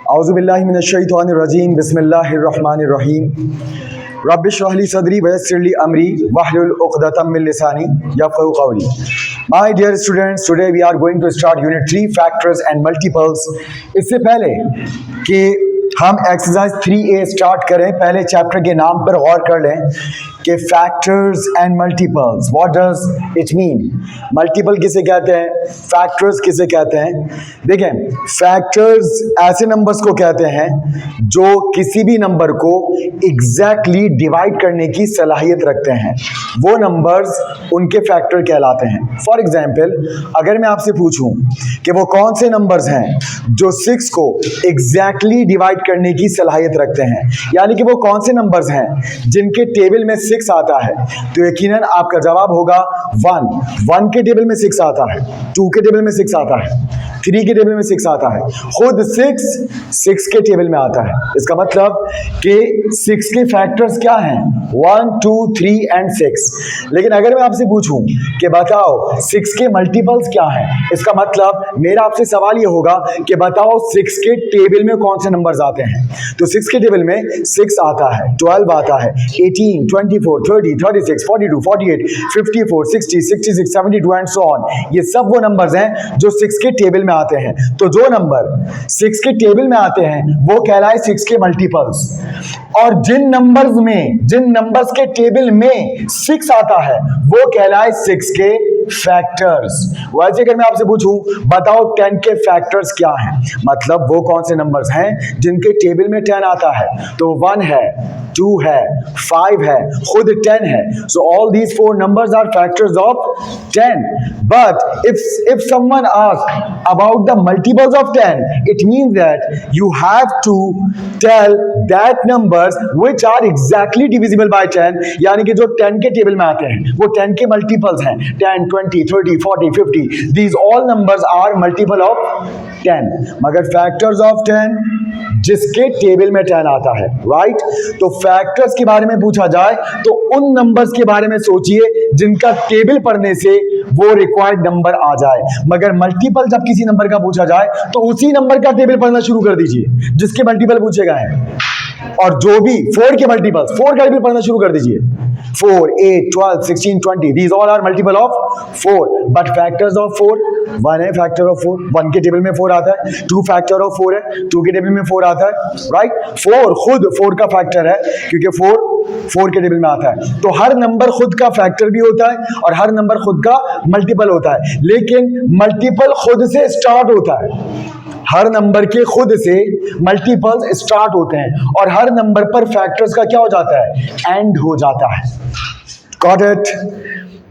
औज़ुबिल्लाहि मिनश्शैतानिर्रजीम बिस्मिल्लाहिर्रहमानिर्रहीम रब्बि इश्रह ली सदरी वयस्सिर ली अमरी वहलुल उक़दतम मिन लिसानी यफ़क़हू क़ौली। My dear students, today we are going to start unit 3 factors and multiples। इससे पहले कि हम एक्सरसाइज 3A स्टार्ट करें, पहले चैप्टर के नाम पर गौर कर लें कि factors and multiples, what does it mean. Multiple किसे कहते हैं, फैक्टर्स किसे कहते हैं। देखें, फैक्टर्स ऐसे नंबर्स को कहते हैं जो किसी भी नंबर को एग्जैक्टली डिवाइड करने की सलाहियत रखते हैं, वो नंबर्स उनके फैक्टर कहलाते हैं। फॉर एग्जाम्पल, अगर मैं आपसे पूछूं कि वो कौन से नंबर्स हैं जो 6 को एग्जैक्टली डिवाइड करने की सलाहियत रखते हैं, यानी कि वो कौन से नंबर्स हैं जिनके टेबल में 6 आता है, तो यकीनन आपका जवाब होगा 1 के टेबल में 6 आता है, 2 के टेबल में 6 आता है, 3 के टेबल में 6 आता है, खुद 6 के टेबल में आता है। इसका मतलब कि 6 के फैक्टर्स क्या हैं, 1, 2, 3 एंड 6। लेकिन अगर मैं आपसे पूछूं कि बताओ 6 के मल्टीपल्स क्या हैं, इसका मतलब मेरा आपसे सवाल ये होगा कि बताओ 6 के टेबल में कौन से नंबर्स आते हैं। तो 6 के टेबल में 6 आता है, 12 आता है, 18, 24, 30, 36, 42, 48, 54, 60, 66, 72 एंड सो ऑन। ये सब वो नंबर्स हैं जो 6 के टेबल में आते हैं। तो जो नंबर 6 के टेबल में आते हैं वो कहलाए 6 के मल्टीपल्स, और जिन नंबर्स के टेबल में 6 आता है वो कहलाए 6 के फैक्टर्स। वैसे अगर मैं आपसे पूछूं बताओ 10 के फैक्टर्स क्या हैं, मतलब वो कौन से नंबर्स हैं जिनके टेबल में 10 आता है, तो 1 है, 2 है, 5 है, खुद 10 है। So all these 4 numbers are factors of 10। But if someone asks about the multiples of 10, it means that you have to tell that numbers which are exactly divisible by 10, यानी कि जो 10 के टेबल में आते हैं वो 10 के मल्टीपल्स हैं। 10, 20, 30, 40, 50, these all numbers are multiple of 10। मगर फैक्टर्स ऑफ 10 जिसके टेबल में 10 आता है, राइट। तो फैक्टर्स के बारे में पूछा जाए तो उन नंबर्स के बारे में सोचिए जिनका टेबल पढ़ने से वो रिक्वायर्ड नंबर आ जाए। मगर मल्टीपल जब किसी नंबर का पूछा जाए तो उसी नंबर का टेबल पढ़ना शुरू कर दीजिए जिसके मल्टीपल पूछे गए हैं, और जो भी 4 के मल्टीपल्स, 4 का टेबल पढ़ना शुरू कर दीजिए। 4, 8, 12, 16, 20, these all are multiple of 4। but factors of 4, 1 है फैक्टर ऑफ 4, 1 के टेबल में 4 आता है, 2 फैक्टर ऑफ 4 है, 2 के टेबल में 4 आता है, राइट। 4 खुद 4 का फैक्टर है क्योंकि 4 के टेबल में आता है। तो हर नंबर खुद का फैक्टर भी होता है और हर नंबर खुद का मल्टीपल होता है, लेकिन मल्टीपल खुद से स्टार्ट होता है। हर नंबर के खुद से मल्टीपल्स स्टार्ट होते हैं और हर नंबर पर फैक्टर्स का क्या हो जाता है, एंड हो जाता है। Got it.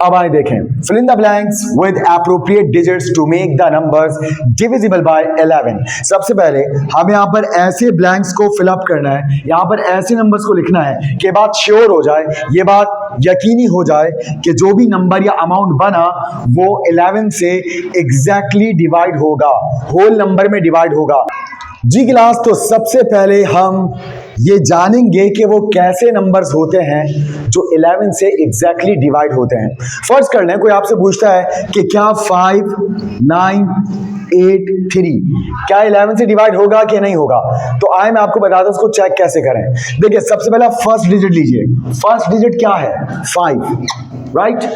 अब आए देखें, fill in the blanks with appropriate digits to make the numbers divisible by 11। सबसे पहले हमें यहाँ पर ऐसे ब्लैंक्स को फिल अप करना है, यहाँ पर ऐसे नंबर्स को लिखना है कि बात श्योर हो जाए, ये बात यकीनी हो जाए कि जो भी नंबर या अमाउंट बना वो 11 से एग्जैक्टली डिवाइड होगा, होल नंबर में डिवाइड होगा। जी क्लास, तो सबसे पहले हम ये जानेंगे कि वो कैसे नंबर्स होते हैं जो 11 से एग्जैक्टली डिवाइड होते हैं। फर्ज कर लें कोई आपसे पूछता है कि क्या 5, 9, 8, 3 क्या 11 से डिवाइड होगा कि नहीं होगा, तो आए मैं आपको बताता हूं उसको चेक कैसे करें। देखिए, सबसे पहला फर्स्ट डिजिट लीजिए। फर्स्ट डिजिट क्या है, 5, राइट।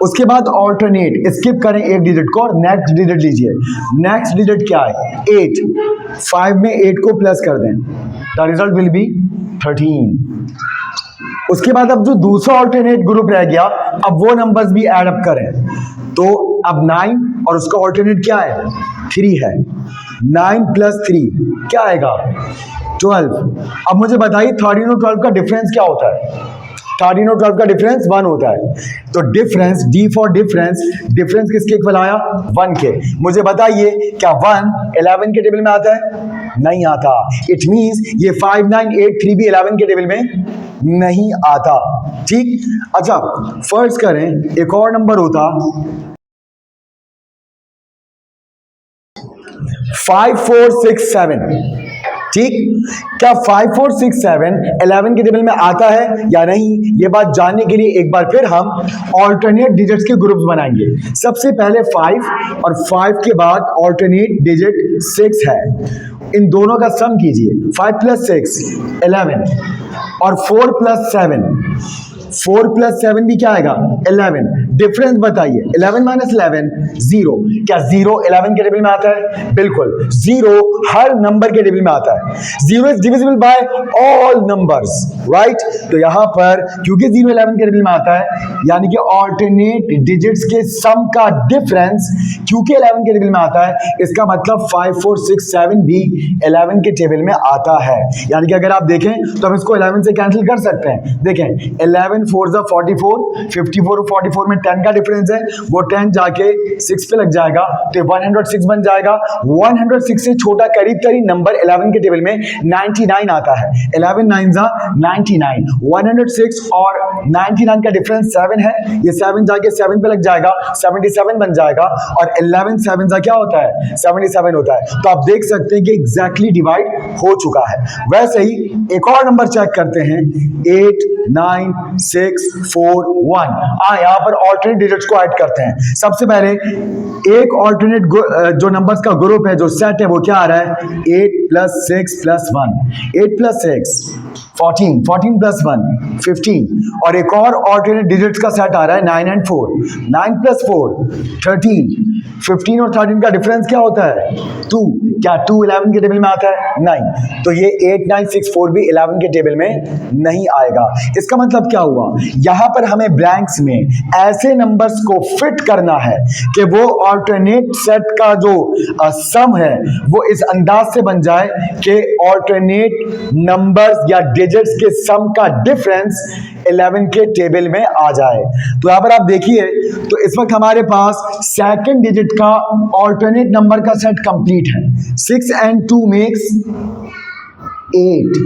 उसके बाद ऑल्टरनेट, स्किप करें एक डिजिट को और नेक्स्ट डिजिट लीजिए। नेक्स्ट डिजिट क्या है, 8। 5 में 8 को प्लस कर दें, द रिजल्ट विल बी 13। उसके बाद अब जो दूसरा ऑल्टरनेट ग्रुप रह गया, अब वो नंबर्स भी ऐड अप करें, तो अब 9 और उसका ऑल्टरनेट क्या है, 3 है। 9 + 3 क्या आएगा, 12। अब मुझे बताइए 13 और 12 का डिफरेंस क्या होता है। 13 और 12 का डिफरेंस 1 होता है, तो difference, D for difference, difference किसके इक्वल आया, 1 के। मुझे बताइए क्या 1 11 के टेबल में आता है, नहीं आता। इट मींस ये 5, 9, 8, 3 भी 11 के टेबल में नहीं आता, ठीक। अच्छा, फर्ज करें एक और नंबर होता 5, 4, 6, 7, ठीक। क्या 5, 4, 6, 7 11 के टेबल में आता है या नहीं, ये बात जानने के लिए एक बार फिर हम ऑल्टरनेट डिजिट्स के ग्रुप्स बनाएंगे। सबसे पहले 5 और 5 के बाद ऑल्टरनेट डिजिट 6 है। इन दोनों का सम कीजिए। 5 + 6 11 और 4 + 7 4 + 7 भी क्या आएगा 11। डिफरेंस बताइए 11 - 11 0। क्या 0 11 के टेबल में आता है? बिल्कुल 0 हर नंबर के टेबल में आता है। 0 is divisible by all numbers, right. तो यहां पर क्योंकि 0 11 के टेबल में आता है यानी कि ऑल्टरनेट डिजिट्स के सम का डिफरेंस क्योंकि 11 के टेबल में आता है, इसका मतलब 5 4 6 7 भी 11 के टेबल में आता है। यानी कि अगर आप देखें तो हम इसको 11 से कैंसिल कर सकते हैं। देखें 11 4 × 44 54 और 44 में 10 का डिफरेंस है, वो 10 जाके 6 पे लग जाएगा तो 106 बन जाएगा। 106 से छोटा करीब करीब नंबर 11 के टेबल में 99 आता है। 11 9 × 99, 106 और 99 का डिफरेंस 7 है। ये 7 जाके 7 पे लग जाएगा 77 बन जाएगा और 11 7 जा क्या होता है 77 होता है। तो आप देख सकते हैं कि एग्जैक्टली डिवाइड हो चुका है। वैसे ही एक और नंबर चेक करते हैं 8 9 6 4 1। यहां पर ऑल्टरनेट डिजिट्स को ऐड करते हैं। सबसे पहले एक ऑल्टरनेट जो नंबर्स का ग्रुप है, जो सेट है, वो क्या आ रहा है 8 + 6 + 1 8 + 6 14 14 + 1 15 और एक और ऑल्टरनेट डिजिट्स का सेट आ रहा है 9 and 4 9 + 4 13 15 और 13 का डिफरेंस क्या होता है 2। क्या 2 11 के टेबल में आता है? नहीं। तो ये 8 9 6 4 भी 11 के टेबल में नहीं आएगा। इसका मतलब क्या हुआ, यहां पर हमें ब्लैंक्स में ऐसे नंबर्स को फिट करना है कि वो ऑल्टरनेट सेट का जो सम है वो इस अंदाज से बन जाए कि ऑल्टरनेट नंबर्स या डिजिट्स के सम का डिफरेंस 11 के टेबल में आ जाए। तो यहां पर आप देखिए तो इस वक्त हमारे पास सेकंड डिजिट का ऑल्टरनेट नंबर का सेट कंप्लीट है। 6 and 2 makes 8।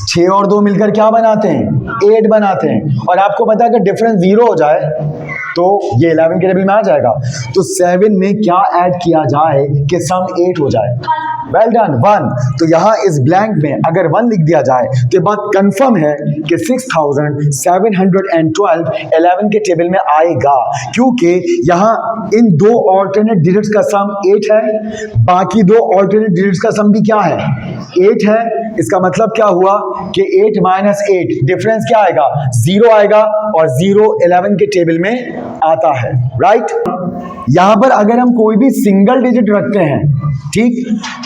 6 और 2 मिलकर क्या बनाते हैं 8 बनाते हैं। और आपको पता है कि डिफरेंस 0 हो जाए तो ये 11 के टेबल में आ जाएगा। तो 7 में क्या ऐड किया जाए कि सम 8 हो जाए? Well done 1। तो यहां इस ब्लैंक में अगर 1 लिख दिया जाए तो बात कंफर्म है कि 6712 11 के टेबल में आएगा, क्योंकि यहां इन दो ऑल्टरनेट डिजिट्स का सम 8 है, बाकी दो ऑल्टरनेट डिजिट्स का सम भी क्या है 8 है। इसका मतलब क्या हुआ कि 8 - 8 डिफरेंस क्या आएगा 0 आएगा और 0 11 के टेबल में आता है, राइट। यहां पर अगर हम कोई भी सिंगल डिजिट रखते हैं, ठीक,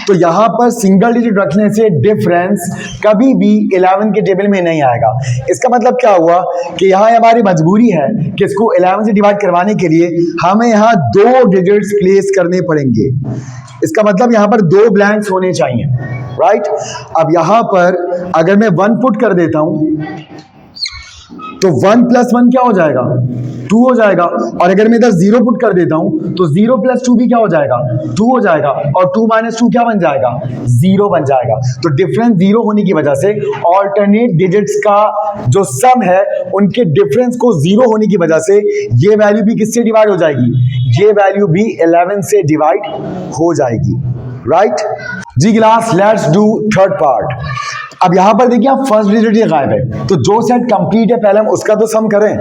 तो यहां पर सिंगल डिजिट रखने से डिफरेंस कभी भी 11 के टेबल में नहीं आएगा। इसका मतलब क्या हुआ कि यहां हमारी मजबूरी है कि इसको 11 से डिवाइड करवाने के लिए हमें यहां 2 डिजिट्स प्लेस करने पड़ेंगे। इसका मतलब यहां पर 2 ब्लैंक्स होने चाहिए, राइट। अब यहां पर अगर मैं 1 पुट कर देता हूं तो 1 + 1 क्या हो जाएगा 2 हो जाएगा। और अगर मैं इधर 0 पुट कर देता हूं तो 0 + 2 भी क्या हो जाएगा 2 हो जाएगा। और 2 - 2 क्या बन जाएगा 0 बन जाएगा। तो डिफरेंस 0 होने की वजह से ऑल्टरनेट डिजिट्स का जो सम है उनके डिफरेंस को 0 होने की वजह से ये वैल्यू भी किससे डिवाइड हो जाएगी, ये वैल्यू भी 11 से डिवाइड हो जाएगी, राइट जी। Class let's do third part. अब यहां पर देखिए आप फर्स्ट डिजिट ये गायब है, तो जो सेट कंप्लीट है पहले हम उसका तो सम करें।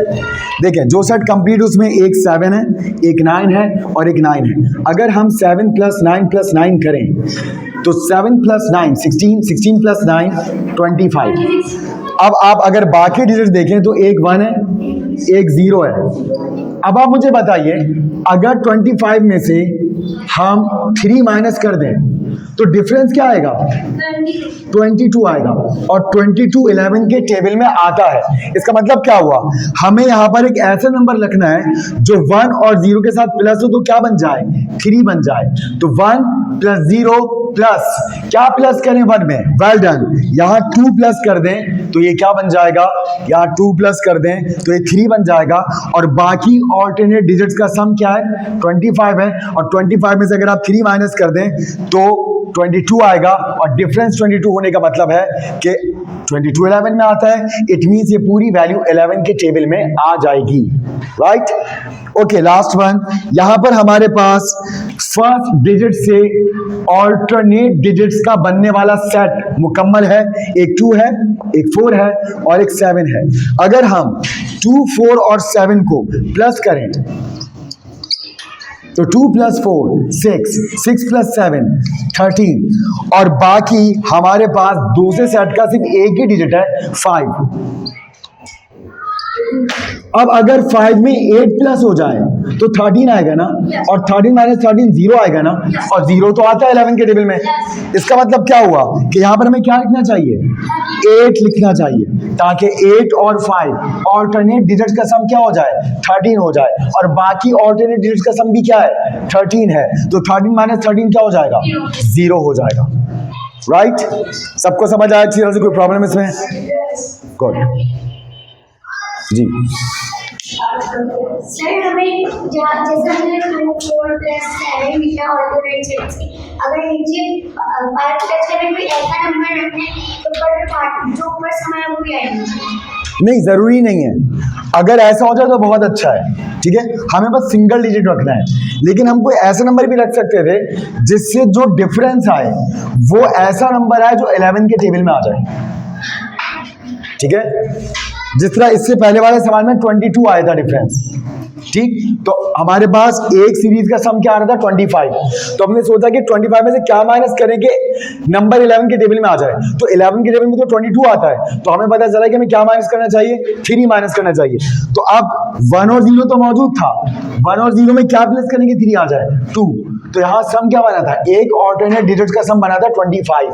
देखें जो सेट कंप्लीट उसमें एक 7 है, एक 9 है और एक 9 है। अगर हम 7 + 9 + 9 करें तो 7 + 9 16 16 + 9 25। अब आप अगर बाकी डिजिट देखें तो एक 1 है, एक 0 है। अब आप मुझे बताइए अगर 25 में से हम 3 माइनस कर दें तो डिफरेंस क्या आएगा 22 आएगा। और 22 11 के टेबल में आता है। इसका मतलब क्या हुआ, हमें यहां पर एक ऐसा नंबर लिखना है जो 1 और 0 के साथ प्लस हो तो क्या बन जाए 3 बन जाए। तो 1 + 0 प्लस क्या प्लस करें 1 में, वेल डन। यहां 2 प्लस कर दें तो ये क्या बन जाएगा, यहां 2 प्लस कर दें तो ये 3 बन जाएगा। और बाकी ऑल्टरनेट डिजिट्स का सम क्या है 25 है। और 25 में से अगर आप 3 माइनस कर दें तो 22 आएगा। और डिफरेंस 22 होने का मतलब है कि 22 11 में आता है। इट मींस ये पूरी वैल्यू 11 के टेबल में आ जाएगी, राइट। Okay last one. यहां पर हमारे पास फर्स्ट डिजिट से ऑल्टरनेट डिजिट्स का बनने वाला सेट मुकम्मल है। एक 2 है, एक 4 है और एक 7 है। अगर हम 2 4 और 7 को प्लस करें तो 2 + 4 6, 6 + 7 13, और बाकी हमारे पास दूसरे सेट का सिर्फ एक ही डिजिट है 5। अब अगर 5 में 8 प्लस हो जाए तो 13 आएगा ना, और 13 - 13 0 आएगा ना, और 0 तो आता है 11 के टेबल में। इसका मतलब क्या हुआ कि यहाँ पर हमें क्या लिखना चाहिए, 8 लिखना चाहिए, ताकि 8 और 5 ऑल्टरनेट डिजिट्स का सम क्या हो जाए, 13 हो जाए, और बाकी ऑल्टरनेट डिजिट्स का सम भी क्या है, 13 है। तो 13 - 13 क्या हो जाएगा, 0 हो जाएगा। राइट, सबको समझ आया अच्छी तरह से, कोई प्रॉब्लम इसमें? गुड जी। सर हमें जैसे हमने 2, 4 + 7 लिखा ऑल्टरनेट सेट से, अगर नीचे 5 + 7 कोई ऐसा नंबर रखना है तो पर जो ऊपर समय है वो भी आएगा? नहीं, जरूरी नहीं है। अगर ऐसा हो जाए तो बहुत अच्छा है, ठीक है, हमें बस सिंगल डिजिट रखना है। लेकिन हम कोई ऐसा नंबर भी रख सकते थे जिससे जो डिफरेंस आए वो ऐसा नंबर आए जो 11 के टेबल में आ जाए, ठीक है। जिस तरह इससे पहले वाले सवाल में 22 आया था डिफरेंस, ठीक, तो हमारे पास एक सीरीज का सम क्या आ रहा था 25। तो हमने सोचा कि 25 में से क्या माइनस करें कि नंबर 11 के टेबल में आ जाए। तो 11 के टेबल में तो 22 आता है, तो हमें पता चला कि हमें क्या माइनस करना चाहिए, 3 माइनस करना चाहिए। तो अब 1 और 0 तो मौजूद था, 1 और 0 में क्या प्लस करेंगे, 3 आ जाए 2। तो यहाँ सम क्या बना था, एक ऑल्टरनेट डिजिट का सम बना था 25,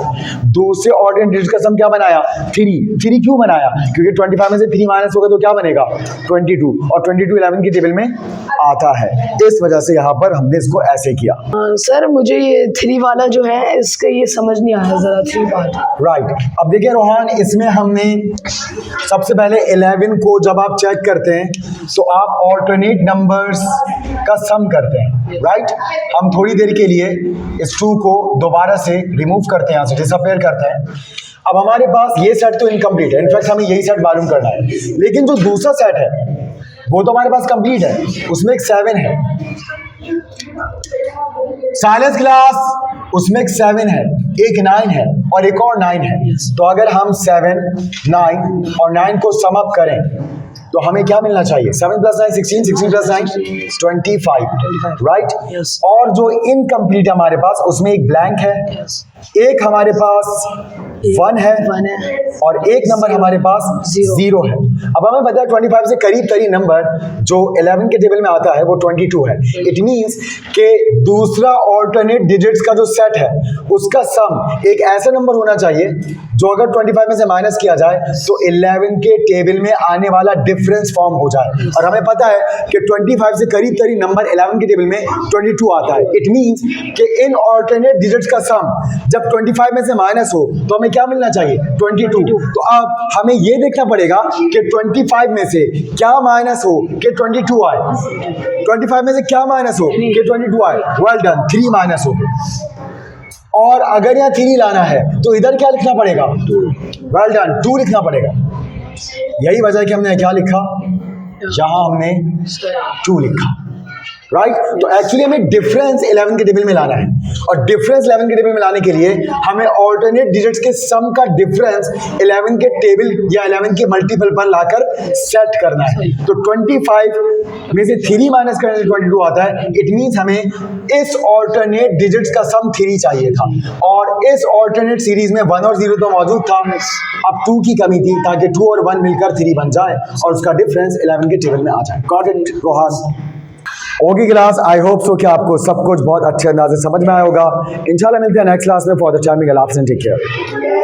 दूसरे ऑल्टरनेट डिजिट का सम क्या बनाया, 3 क्यों बनाया, क्योंकि 25 में से 3 माइनस होगा तो क्या बनेगा 22, और 22 11 के टेबल में आता है, इस वजह से यहाँ पर हमने इसको ऐसे किया। सर मुझे ये 3 वाला जो है इसका ये समझ नहीं आया जरा 3 बात। राइट, अब देखिए रोहान, इसमें हमने सबसे पहले 11 को जब आप चेक करते हैं तो आप ऑल्टरनेट नंबर्स का सम करते हैं, राइट। हम थोड़ी देर के लिए इस 2 को दोबारा से रिमूव करते हैं, यहाँ से डिसअपियर करते हैं। अब हमारे पास ये सेट तो इनकम्प्लीट है, इनफैक्ट हमें यही सेट मालूम करना है, लेकिन जो दूसरा सेट है वो तो हमारे पास कंप्लीट है, उसमें एक 7 है। साइलेंस क्लास, उसमें एक 7 है, एक 9 है, और एक और 9 है। तो अगर हम 7, 9 और 9 को सम अप करें तो हमें क्या मिलना चाहिए, 7 + 9 16, 16 + 9 25, राइट। और जो इनकम्प्लीट है हमारे पास, उसमें एक ब्लैंक है, एक हमारे पास 1 है, और एक नंबर हमारे पास 0 है। अब हमें पता है 25 से करीब नंबर जो 11 के टेबल में आता है वो 22 है। इट मींस कि दूसरा ऑल्टरनेट डिजिट्स का जो सेट है उसका सम एक ऐसा नंबर होना चाहिए जो अगर 25 में से माइनस किया जाए तो 11 के टेबल में आने वाला डिफरेंस फॉर्म हो जाए। और हमें पता है कि 25 से करीब नंबर 11 के टेबल में 22 आता है। इट मींस कि इन ऑल्टरनेट डिजिट्स का सम जब 25 में से माइनस हो तो हमें क्या मिलना चाहिए, 22। तो अब हमें ये देखना पड़ेगा कि 25 में से क्या माइनस हो कि 22 आए, 25 में से क्या माइनस हो कि 22 आए। वेल डन, 3 माइनस हो। और अगर यहाँ 3 लाना है तो इधर क्या लिखना पड़ेगा, 2। वेल डन, 2 लिखना पड़ेगा। यही वजह है कि हमने क्या लिखा, यहाँ हमने 2 लिखा, राइट। तो एक्चुअली हमें डिफरेंस 11 के टेबल में लाना है, और डिफरेंस 11 के टेबल में लाने के लिए हमें ऑल्टरनेट डिजिट्स के सम का डिफरेंस 11 के टेबल या 11 के मल्टीपल पर लाकर सेट करना है। तो 25 में से 3 माइनस करने से 22 आता है। इट मींस हमें इस ऑल्टरनेट डिजिट्स का सम 3 चाहिए था, और इस ऑल्टरनेट सीरीज में 1 और 0 तो मौजूद था, अब 2 की कमी थी ताकि 2 और 1 मिलकर 3 बन जाए और उसका डिफरेंस 11 के टेबल में आ जाए। Got it Rohan? Okay class, I hope so कि आपको सब कुछ बहुत अच्छे अंदाज से समझ में आया होगा। इंशाल्लाह मिलते हैं नेक्स्ट क्लास में। फॉर द टाइमिंग, अल्लाह हाफ़िज़, टेक केयर।